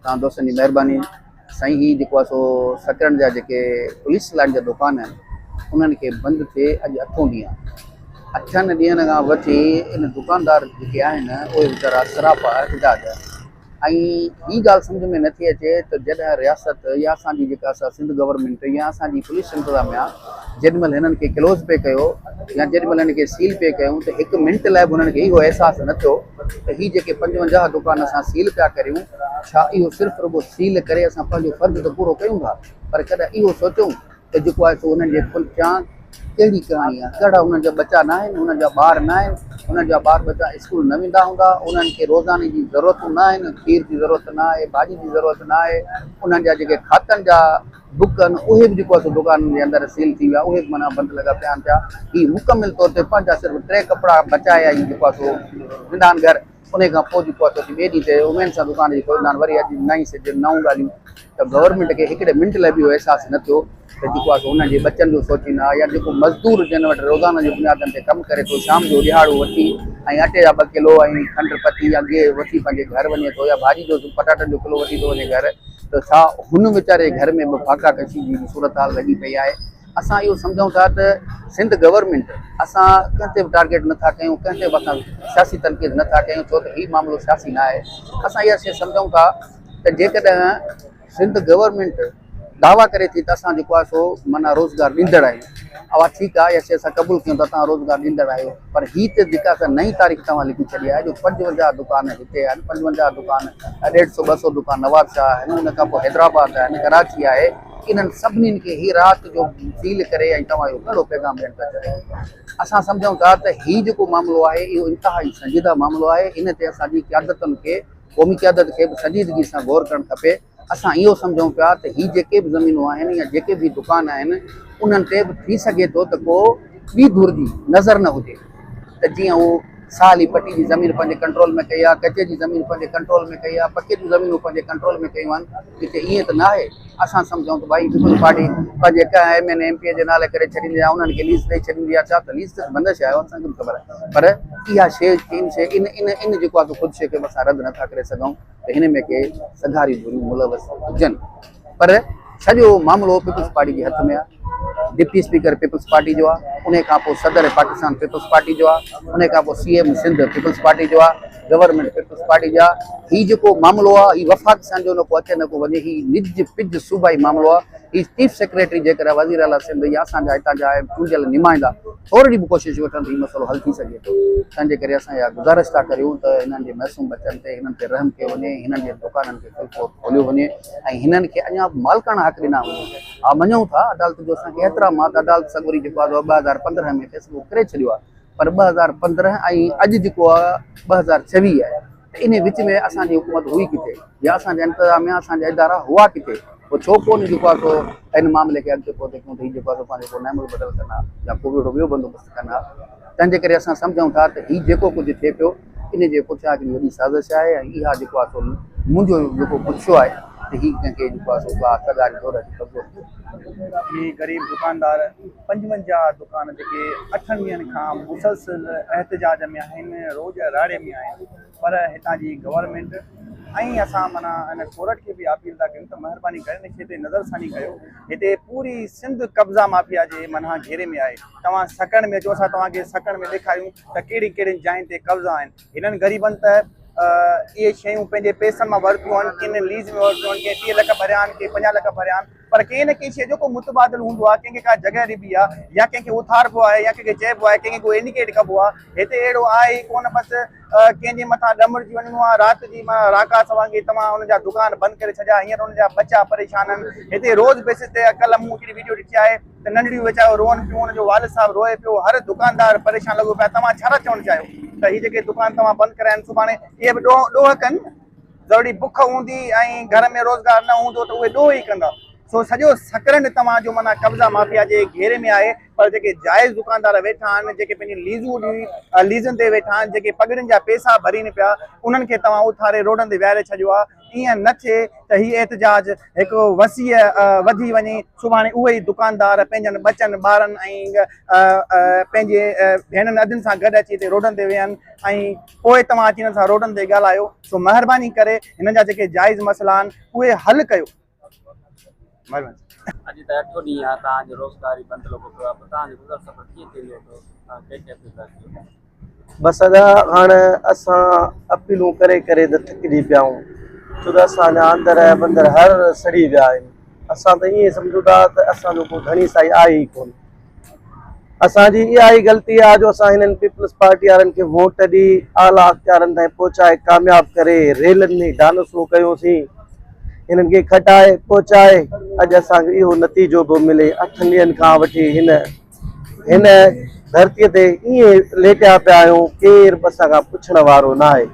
तव्हां दोस्तनि जी महिरबानी। साईं ही जेको आहे सो सकरन जा जेके पुलिस लाइन जा दुकान आहिनि उन्हनि खे बंदि थिए अॼु 8हों ॾींहुं आहे। 8 ॾींहंनि खां वठी इन दुकानदार जेके आहिनि उहे वीचारा सरापा एहतिजाज। ऐं हीअ ॻाल्हि सम्झ में नथी अचे त जॾहिं रियासत या असांजी जेका सिंध गवर्नमेंट या असांजी पुलिस इंतिज़ामिया जेॾीमहिल हिननि खे क्लोज़ पे कयो या जेॾीमहिल हिन खे सील पे कयूं त 1 मिंट लाइ बि हुननि खे इहो अहसासु न थियो त हीअ जेके 55 दुकान असां सील पिया करियूं छा इहो सिर्फ़ु रुॻो सील करे असां पंहिंजो फ़र्ज़ु त पूरो कयूं था, पर कॾहिं इहो सोचूं त जेको आहे सो हुननि जे पुठियां कहिड़ी कहाणी आहे, कहिड़ा हुननि जा बचा न आहिनि, हुननि जा ॿार न आहिनि, हुननि जा ॿार बचा स्कूल न वेंदा हूंदा, उन्हनि खे रोज़ाने जी ज़रूरतूं न आहिनि, खीर जी ज़रूरत न आहे, भाॼी जी ज़रूरत न आहे, उन्हनि जा जेके खातनि जा बुक आहिनि उहे बि जेको आहे सो दुकान जे अंदरि सील थी विया, उहे बि माना बंदि लॻा पिया आहिनि पिया। हीअ मुकमिल तौर ते पंहिंजा सिर्फ़ु 3 कपिड़ा बचाया ई जेको आहे सो वेंदा आहिनि घर। उन खां पोइ जेको आहे सो ॿिए ॾींहं ते उमेद सां दुकान जी खोलींदा आहिनि। वरी अॼु नई से नऊं ॻाल्हियूं त गवर्नमेंट खे हिकिड़े मिंट लाइ बि इहो अहसासु न थियो त जेको आहे सो हुननि जे बचनि जो सोचींदा या जेको मज़दूर जिन वटि रोज़ाना जी बुनियादनि ते कमु करे थो शाम जो ॾिहाड़ो वठी ऐं अटे जा 2 किलो ऐं खंडु पती या गिहु वठी पंहिंजे घर वञे थो या भाॼी जो पटाटनि जो किलो वठी थो वञे घर, त छा हुन वीचारे घर में बि फाका कशी जी सूरत हाल लॻी पई आहे। असां इहो सम्झूं था त सिंध गवर्नमेंट असां कंहिं ते बि टारगेट नथा कयूं, कंहिं ते बि असां सियासी तनक़ीद नथा कयूं, छो त हीउ मामिलो सियासी न आहे। असां इहा शइ सम्झूं था त जेकॾहिं सिंध गवर्नमेंट दावा करे थी त असां जेको आहे सो माना रोज़गार ॾींदड़ आहियूं, अवा ठीकु आहे, इहा शइ असां क़बूल कयूं त तव्हां रोज़गार ॾींदड़ आहियो, पर हीअ त जेका असां नई तारीख़ तव्हां लिखी छॾी आहे जो 55 दुकान हिते आहिनि, 55 दुकान 150-200 दुकान नवाबशाह आहिनि, उन खां पोइ हैदराबाद आहिनि, कराची आहे, इन्हनि सभिनीनि खे हीअ राति जो सील करे ऐं तव्हां इहो कहिड़ो पैगाम ॾियणु था चाहियो। असां सम्झूं था त हीउ जेको मामिलो आहे इहो इंतिहाई संजीदा मामिलो आहे, इन ते असांजी क़यादतुनि खे क़ौमी क़यादत खे बि संजीदगी सां गौर करणु खपे। असां इहो सम्झूं पिया त हीअ जेके बि ज़मीनूं आहिनि या जेके बि दुकान आहिनि उन्हनि ते बि थी सघे थो त को ॿी धुर जी नज़र न हुजे, त जीअं उहो साली पटी जी ज़मीन पंहिंजे कंट्रोल में कई आहे, कचे जी ज़मीन पंहिंजे कंट्रोल में कई आहे, पके जूं ज़मीनूं पंहिंजे कंट्रोल में कयूं आहिनि, हिते ईअं त न आहे। असां सम्झूं त भई पीपल्स पार्टी पंहिंजे कंहिं MN MP जे नाले करे छॾींदी आहे, उन्हनि खे लीज ॾेई छॾींदी आहे, छा त लीज त बंदिश आहे असांखे बि ख़बर आहे, पर इहा शइ इन शइ इन जेको आहे ख़ुदि शइ खे बि असां रद्द नथा करे सघूं त हिन में के सघारी धुरियूं मुलवस हुजनि, पर सॼो मामिलो पीपल्स पार्टी जे हथ में आहे। डिप्टी स्पीकर पीपल्स पार्टी जो आहे, उन खां पोइ सदर पाकिस्तान पीपल्स पार्टी जो आहे, उन खां पोइ CM सिंध पीपल्स पार्टी जो आहे, गवर्नमेंट पीपल्स पार्टी जा। हीउ जेको मामिलो आहे हीउ वफ़ाक़ सां जो न को अचे न को वञे, हीउ निज पिज सूबाई मामिलो आहे। हीउ चीफ सेक्रेटरी जेकर वज़ीर आला सिंध या असांजा हितां जा चूंडियल नुमाइंदा थोरी बि कोशिशि वठनि त हीउ मसइलो हल थी सघे थो। तंहिंजे करे असां इहा गुज़ारिश था करियूं त हिननि जे मासूम बचनि ते हिननि ते रहम कयो वञे, हिननि जे दुकाननि खे फुलको खोलियो वञे ऐं हिननि खे अञा मालिकाना हक़ ॾिना वञे। हा मञूं था अदालत जो असांखे एतिराम आहे त अदालत सगुरी जेको आहे 2015 में फ़ैसिलो करे छॾियो आहे, पर 2015 ऐं अॼु जेको आहे 2024 आहे, त इन विच में असांजी हुकूमत हुई किथे या असांजा इंतिज़ामिया असांजा इदारा हुआ किथे, पोइ छो कोन जेको आहे सो हिन मामले खे अॻिते पहुते कयूं त हीउ जेको आहे सो पंहिंजो को नेमल बदल कंदा या को ॿियो बंदोबस्तु कंदा। तंहिंजे करे असां सम्झूं था त हीउ जेको कुझु थिए पियो इन जे पुठियां हिकिड़ी वॾी साज़िश आहे ऐं इहा जेको आहे सो मुंहिंजो जेको पुछियो आहे त हीउ कंहिंखे जेको आहे सो सगारी दौर जी कब्ज़ो ये गरीब दुकानदार 55 दुकान जेके 8 ॾींहंनि खां मुसलसिल एहतिजाज में आहिनि, रोज़ राड़े में आहिनि, पर हितां जी गवर्नमेंट ऐं असां माना इन कोर्ट खे बि अपील था कयूं त महिरबानी करे हिन शइ ते नज़रसानी कयो। हिते पूरी सिंध कब्ज़ा माफ़िया जे माना घेरे में आहे। तव्हां सकण में अचो, असां तव्हांखे सकण में ॾेखारियूं त कहिड़ी कहिड़ी जाइनि ते कब्ज़ा आहिनि। हिननि ग़रीबनि त इहे शयूं पंहिंजे पैसनि मां वरितियूं आहिनि, कंहिं लीज में वरितियूं आहिनि, कंहिं 30 लख भरिया आहिनि, कंहिं 50 लख भरिया आहिनि, पर कंहिं न कंहिं शइ जो को मुतबादिल हूंदो आहे, कंहिंखे का जॻह ॾिबी आहे या कंहिंखे उथारिबो आहे या कंहिंखे चइबो आहे, कंहिंखे को इंडिकेट कबो आहे। हिते अहिड़ो आहे ई कोन, बसि कंहिंजे मथां ॾमड़जी वञिणो आहे, राति जी मां राकास वांगुरु तव्हां हुनजा दुकान बंदि करे छॾिया, हींअर हुनजा बचा परेशान आहिनि। हिते रोज़ बेसिस ते कल्ह मूं हिकिड़ी वीडियो ॾिठी आहे त नंढड़ियूं वीचारो रोअनि पियूं, हुनजो वालिद साहिबु रोए पियो, हर दुकानदार परेशान लॻो पिया। तव्हां छा था चवणु चाहियो त हीअ जेके दुकान तव्हां बंदि कराया आहिनि सुभाणे इहे बि ॾोह कनि? ज़रूरी बुख हूंदी ऐं घर में रोज़गार न हूंदो त उहे ॾोह ई कंदा। सो सॼो सकरंड तव्हांजो माना कब्ज़ा माफ़िया जे घेरे में आहे, पर जेके जाइज़ दुकानदार वेठा आहिनि, जेके पंहिंजी लीज़ुनि ते वेठा आहिनि, जेके पगड़ियुनि जा पैसा भरीनि पिया, उन्हनि खे तव्हां उथारे रोडनि ते विहारे छॾियो आहे। ईअं न थिए त हीउ एहतजाज हिकु वसीअ वधी वञे, सुभाणे उहे ई दुकानदार पंहिंजनि बचनि ॿारनि ऐं पंहिंजे भेनरुनि अदियुनि सां गॾु अची हिते रोडनि ते वेहनि ऐं पोइ तव्हां अची हिन सां रोडनि ते ॻाल्हायो। सो महिरबानी करे हिन जा जेके जाइज़ मसइला आहिनि उहे हल कयो। महिरबानी। अॼु त 8 ॾींहं आहे तव्हांजो रोज़गारी बंदि लॻो पियो आहे, पर तव्हांजो गुज़र सफ़र कीअं थींदो पियो, तव्हां कंहिंखे अपील था कयो? बसि अदा हाणे असां अपीलूं करे करे त थकिजी पिया आहियूं, छो त असांजा अंदरि बंदर हर सड़ी विया आहिनि। असां त ईअं सम्झूं था त असांजो को घणी साई आहे ई कोन। असांजी इहा ई ग़लती आहे जो असां हिननि पीपल्स पार्टी वारनि खे वोट ॾेई आला अख़्तियारनि ताईं पहुचाए कामयाबु करे रेलनि में डांसूं कयोसीं, हिननि खे खटाए पहुचाए अॼु असांखे इहो नतीजो पियो मिले। 8 ॾींहंनि खां वठी हिन धरतीअ ते ईअं लेटिया पिया आहियूं, केरु बि असां खां पुछण वारो न आहे।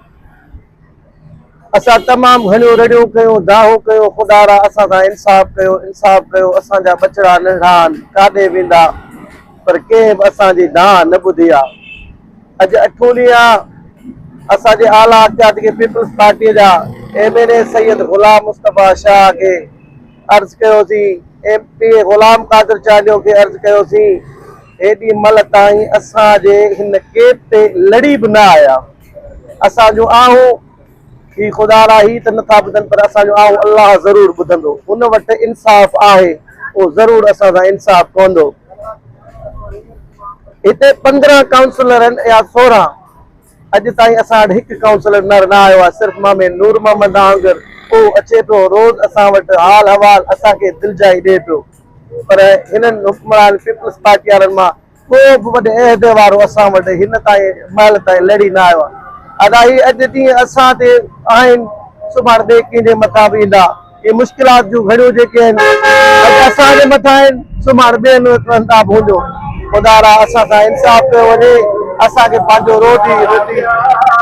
असां तमामु घणियूं रड़ियूं कयूं, दाहो कयो, ख़ुदा रा असां सां इंसाफ़ कयो, इंसाफ़ कयो। असांजा बचड़ा नंढा आहिनि, काॾे वेंदा, पर कंहिं बि असांजी दाह न ॿुधी आहे। अॼु 8 ॾींहं असांजे आला अख़्तियार जेके पीपल्स पार्टीअ जा MLA सैयद गुलाम मुस्तफ़ा शाह खे अर्ज़ु कयोसीं, MP गुलाम कादिर चालियो खे अर्ज़ु कयोसीं, हेॾी महिल ताईं असांजे हिन केप ते लड़ी बि न आया। असांजो आऊं ही ख़ुदा रा ही त नथा ॿुधनि, पर असांजो आऊं अलाह ज़रूरु ॿुधंदो। हुन वटि इंसाफ़ आहे, उहो ज़रूरु असां सां इंसाफ़ कंदो। हिते 15 काउंसलर आहिनि या 16, अॼु ताईं असां वटि हिकु काउंसलर न आयो आहे, सिर्फ़ु मां नूर मोहम्मद आंगर। उहो अचे पियो रोज़ असां वटि हाल अहवाल असांखे दिलिजाई ॾिए पियो, पर हिननि हुक्मरान पीपल्स पार्टी वारनि मां को बि वॾे अहदे वारो असां वटि हिन ताईं महिल ताईं लड़ी न आयो आहे। अदा ही अॼु ॾींहं असां ते आहिनि, सुभाणे ॿिए कंहिंजे मथां बि ईंदा। इहे मुश्किलात जूं घड़ियूं जेके आहिनि अॼु असांजे मथां आहिनि, सुभाणे ॿियनि हंधा बि हूंदो। ख़ुदा रा असां सां इंसाफ़ कयो वञे, असांखे पंहिंजो रोटी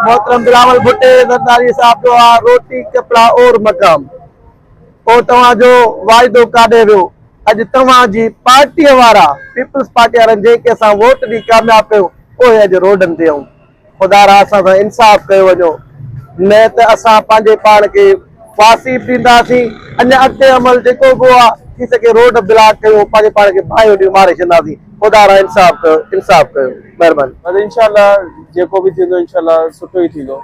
मोहतरम बिलावल भुट्टे ज़रदारी साहब जो आहे, रोटी कपिड़ा और मकाम। पोइ तव्हांजो वाइदो काॾे वियो? अॼु तव्हांजी पार्टीअ वारा पीपल्स पार्टी वारनि जेके असां वोट ॾेई कामयाबु कयो, उहे अॼु रोडनि ते आहियूं। ख़ुदा रा असां सां इंसाफ़ कयो वञो, न त असां पंहिंजे पाण खे फासी बि ॾींदासीं। अञा अॻिते अमल जेको बि आहे थी सघे रोड ब्लॉक कयो, पंहिंजे पाण खे फायो ॾियूं मारे छॾींदासीं। ख़ुदा रा इंसाफ़ कयो, इंसाफ़ कयो, महिरबानी। पर इंशाल्लाह जेको बि थींदो इंशाल्लाह सुठो ई थींदो।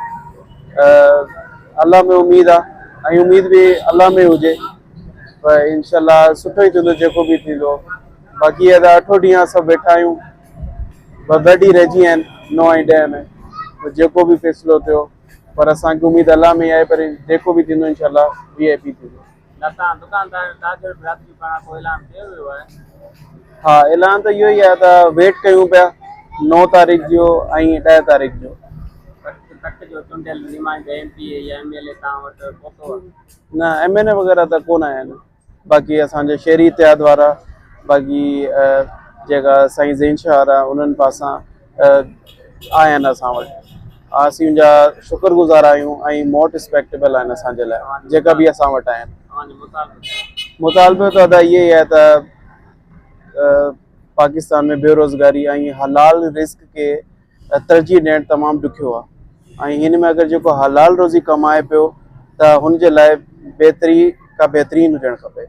अल्लाह में उम्मीद आहे ऐं उम्मीद बि अल्लाह में हुजे, पर इंशाल्लाह सुठो ई थींदो जेको बि थींदो। बाक़ी 8 ॾींहं सभु वेठा आहियूं, ॿ ॾींहं रहिजी विया आहिनि 9 ऐं 10 में, जेको बि फ़ैसिलो थियो, पर असांखे उम्मीद अल्लाह में आहे, पर जेको बि थींदो इंशाल्लाह VIP थींदो। तव्हां दुकानदार तव्हांजो बिरादरी पारां को ऐलान कयो वियो आहे? हा, ऐलान त इहो ई आहे त वेट कयूं पिया 9 तारीख़ जो ऐं 10 तारीख़ जो। कट जो चूंडियल नुमाइंदे MP या MLA तव्हां वटि पहुतो आहे? न, MLA वग़ैरह त कोन आया आहिनि। बाक़ी असांजे शहरी इतिहाद वारा, बाक़ी जेका साईं ज़ैन शाह वारा, उन्हनि पासां आया आहिनि असां वटि। असीं उनजा शुक्रगुज़ार आहियूं ऐं मोस्ट रिस्पेक्टेबल आहिनि असांजे लाइ जेका बि असां वटि आहिनि। मुतालबो त अदा इहे ई आहे त पाकिस्तान में बेरोज़गारी ऐं हलाल रिस्क के तरजीह ॾियणु तमामु ॾुखियो आहे, ऐं हिन में अगरि जेको हलाल रोज़ी कमाए पियो त हुनजे लाइ बहितरीन हुजणु खपे,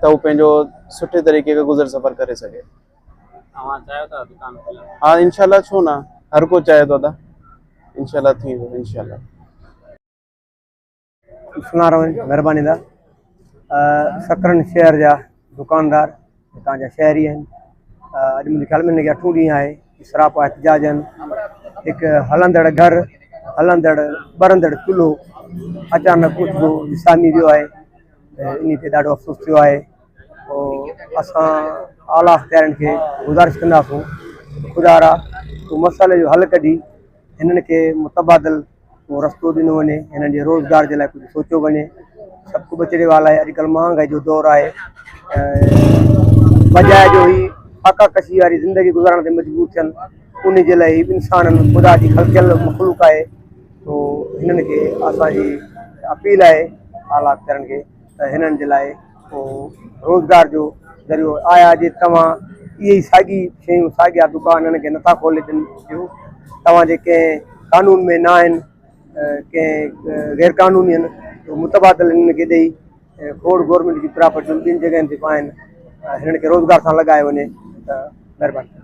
त उहो पंहिंजो सुठे तरीक़े खां गुज़र सफ़र करे सघे। तव्हां चाहियो था दुकान खोलण? हा, इंशाल्लाह, छो न, हर को चाहे थो त इंशाल्लाह थींदो। इंशाल्लाह महिरबानी दा सकरन शहर जा दुकानदार तव्हांजा शहरी आहिनि। अॼु मुंहिंजे ख़्याल में हिनखे 8 ॾींहं आहे सरापा एहतजाज आहिनि। हिकु हलंदड़ घरु, हलंदड़ ॿरंदड़ चुल्हो अचानक कुझु विसामी वियो आहे, इन ते ॾाढो अफ़सोस थियो आहे। पोइ असां आला अख़्तियारनि खे गुज़ारिश कंदासूं ख़ुदा रा तूं मसइले जो हल कढी हिननि खे मुतबादिल को रस्तो ॾिनो वञे, हिननि जे रोज़गार जे लाइ कुझु सोचियो वञे। सभु कुझु बचड़े वाला आहे, अॼुकल्ह महांगाई जो दौरु आहे, बजाए जो ही फाका कशी वारी ज़िंदगी गुज़ारण ते मजबूर थियनि, उन जे लाइ इंसाननि ख़ुदा जी ख़लक़ियल मख़लूक आहे। तो हिननि खे असांजी अपील आहे आला अख़्तियारनि खे त हिननि जे लाइ पोइ रोज़गार जो ज़रियो आया जे तव्हां इहे ई साॻी शयूं साॻिया दुकान हिननि खे नथा खोले ॾियो, तव्हां जेके कानून में न आहिनि, कंहिं गैर कानूनी आहिनि, तो मुतबादिल हिननि खे ॾेई खोड़ गवर्नमेंट जी प्रॉपर्टियूं ॿिनि जॻहियुनि ते पाइनि हिननि खे रोज़गार सां लॻाए वञे त महिरबानी।